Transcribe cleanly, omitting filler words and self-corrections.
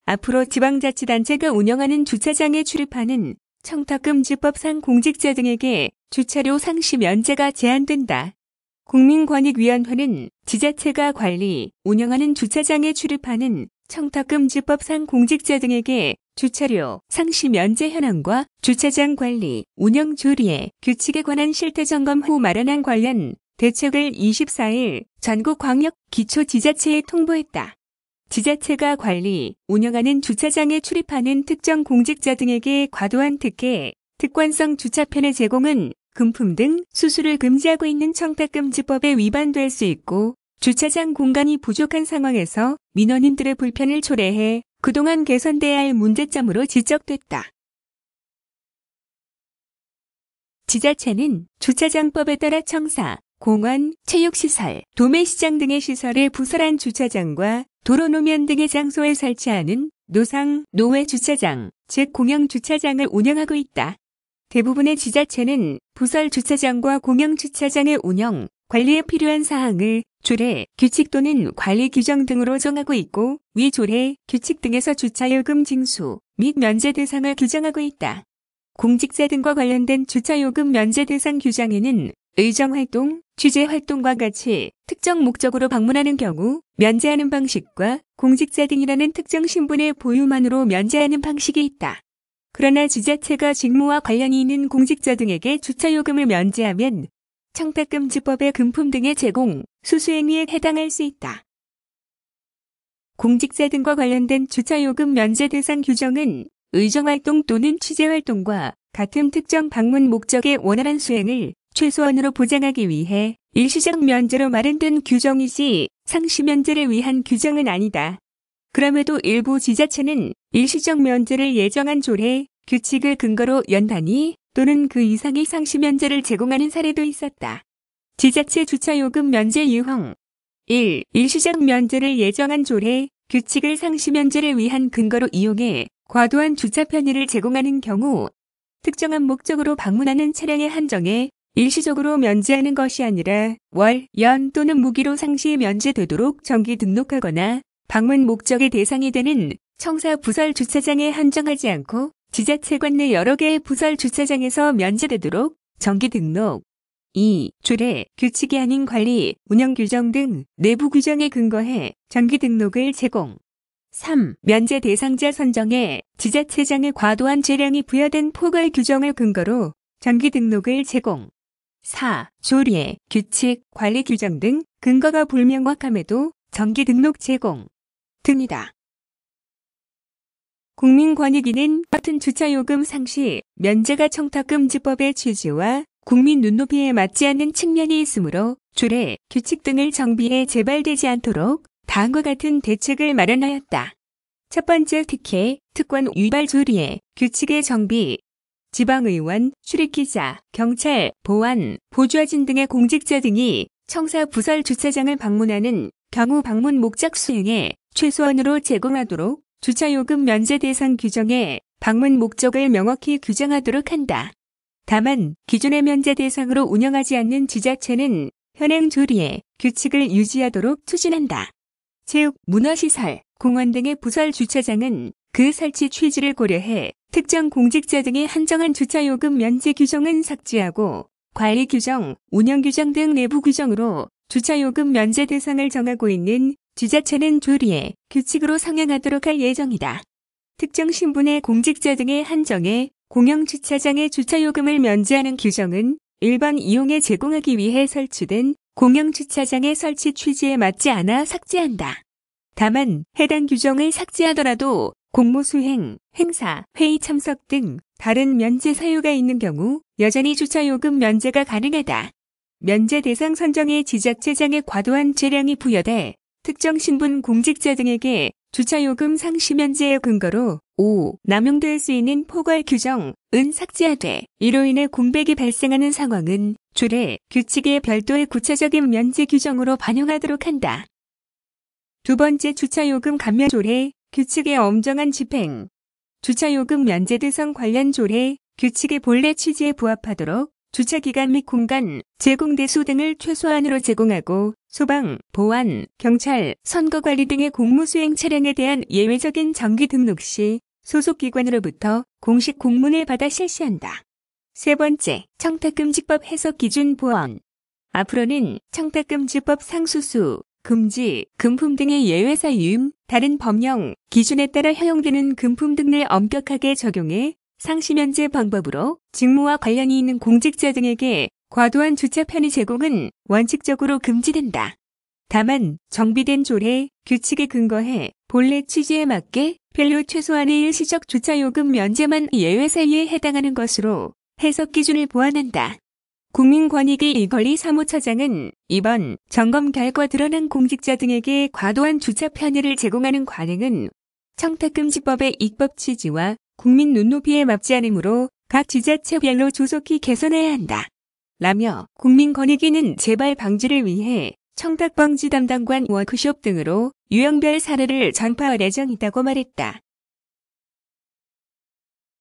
앞으로 지방자치단체가 운영하는 주차장에 출입하는 청탁금지법상 공직자 등에게 주차료 상시 면제가 제한된다. 국민권익위원회는 지자체가 관리, 운영하는 주차장에 출입하는 청탁금지법상 공직자 등에게 주차료 상시 면제 현황과 주차장 관리, 운영 조례, 규칙에 관한 실태점검 후 마련한 관련 대책을 24일 전국 광역 기초지자체에 통보했다. 지자체가 관리, 운영하는 주차장에 출입하는 특정 공직자 등에게 과도한 특혜, 특권성 주차편의 제공은 금품 등 수수를 금지하고 있는 청탁금지법에 위반될 수 있고 주차장 공간이 부족한 상황에서 민원인들의 불편을 초래해 그동안 개선돼야 할 문제점으로 지적됐다. 지자체는 주차장법에 따라 청사, 공원, 체육시설, 도매시장 등의 시설에 부설한 주차장과 도로노면 등의 장소에 설치하는 노상, 노외 주차장, 즉 공영 주차장을 운영하고 있다. 대부분의 지자체는 부설 주차장과 공영 주차장의 운영, 관리에 필요한 사항을 조례, 규칙 또는 관리 규정 등으로 정하고 있고 위 조례, 규칙 등에서 주차요금 징수 및 면제 대상을 규정하고 있다. 공직자 등과 관련된 주차요금 면제 대상 규정에는 의정활동, 취재활동과 같이 특정 목적으로 방문하는 경우 면제하는 방식과 공직자 등이라는 특정 신분의 보유만으로 면제하는 방식이 있다. 그러나 지자체가 직무와 관련이 있는 공직자 등에게 주차요금을 면제하면 청탁금지법의 금품 등의 제공, 수수행위에 해당할 수 있다. 공직자 등과 관련된 주차요금 면제 대상 규정은 의정활동 또는 취재활동과 같은 특정 방문 목적의 원활한 수행을 최소한으로 보장하기 위해 일시적 면제로 마련된 규정이지 상시 면제를 위한 규정은 아니다. 그럼에도 일부 지자체는 일시적 면제를 예정한 조례, 규칙을 근거로 연단위 또는 그 이상의 상시 면제를 제공하는 사례도 있었다. 지자체 주차요금 면제 유형 1. 일시적 면제를 예정한 조례, 규칙을 상시 면제를 위한 근거로 이용해 과도한 주차 편의를 제공하는 경우 특정한 목적으로 방문하는 차량에 한정해 일시적으로 면제하는 것이 아니라 월, 연 또는 무기로 상시 면제되도록 정기 등록하거나 방문 목적의 대상이 되는 청사 부설 주차장에 한정하지 않고 지자체 관 내 여러 개의 부설 주차장에서 면제되도록 정기 등록. 2. 조례, 규칙이 아닌 관리, 운영 규정 등 내부 규정에 근거해 정기 등록을 제공. 3. 면제 대상자 선정에 지자체장에 과도한 재량이 부여된 포괄 규정을 근거로 정기 등록을 제공. 4. 조례, 규칙, 관리 규정 등 근거가 불명확함에도 정기 등록 제공 등이다. 국민권익위는 같은 주차요금 상시 면제가 청탁금지법의 취지와 국민 눈높이에 맞지 않는 측면이 있으므로 조례, 규칙 등을 정비해 재발되지 않도록 다음과 같은 대책을 마련하였다. 첫 번째 특혜, 특권 위반 조례, 규칙의 정비. 지방의원, 출입기자, 경찰, 보안, 보좌진 등의 공직자 등이 청사 부설 주차장을 방문하는 경우 방문 목적 수행에 최소한으로 제공하도록 주차요금 면제 대상 규정에 방문 목적을 명확히 규정하도록 한다. 다만 기존의 면제 대상으로 운영하지 않는 지자체는 현행 조례, 규칙을 유지하도록 추진한다. 체육, 문화시설, 공원 등의 부설 주차장은 그 설치 취지를 고려해 특정 공직자 등의 한정한 주차요금 면제 규정은 삭제하고 관리 규정, 운영 규정 등 내부 규정으로 주차요금 면제 대상을 정하고 있는 지자체는 조례, 규칙으로 상향하도록 할 예정이다. 특정 신분의 공직자 등의 한정에 공영 주차장의 주차요금을 면제하는 규정은 일반 이용에 제공하기 위해 설치된 공영 주차장의 설치 취지에 맞지 않아 삭제한다. 다만 해당 규정을 삭제하더라도 공무 수행, 행사, 회의 참석 등 다른 면제 사유가 있는 경우 여전히 주차요금 면제가 가능하다. 면제 대상 선정에 지자체장에 과도한 재량이 부여돼 특정 신분 공직자 등에게 주차요금 상시 면제의 근거로 5. 남용될 수 있는 포괄 규정은 삭제하되 이로 인해 공백이 발생하는 상황은 조례, 규칙의 별도의 구체적인 면제 규정으로 반영하도록 한다. 두 번째 주차요금 감면 조례, 규칙의 엄정한 집행. 주차요금 면제 대상 관련 조례, 규칙의 본래 취지에 부합하도록 주차기간 및 공간, 제공 대수 등을 최소한으로 제공하고 소방, 보안, 경찰, 선거관리 등의 공무수행 차량에 대한 예외적인 정기 등록 시 소속 기관으로부터 공식 공문을 받아 실시한다. 세 번째, 청탁금지법 해석 기준 보완. 앞으로는 청탁금지법 상수수, 금지, 금품 등의 예외 사유임, 다른 법령, 기준에 따라 허용되는 금품 등을 엄격하게 적용해 상시 면제 방법으로 직무와 관련이 있는 공직자 등에게 과도한 주차 편의 제공은 원칙적으로 금지된다. 다만 정비된 조례, 규칙에 근거해 본래 취지에 맞게 별로 최소한의 일시적 주차요금 면제만 예외 사유에 해당하는 것으로 해석 기준을 보완한다. 국민권익위 이걸리 사무처장은 이번 점검 결과 드러난 공직자 등에게 과도한 주차 편의를 제공하는 관행은 청탁금지법의 입법 취지와 국민 눈높이에 맞지 않으므로 각 지자체별로 조속히 개선해야 한다. 라며 국민권익위는 재발 방지를 위해 청탁방지 담당관 워크숍 등으로 유형별 사례를 전파할 예정이라고 말했다.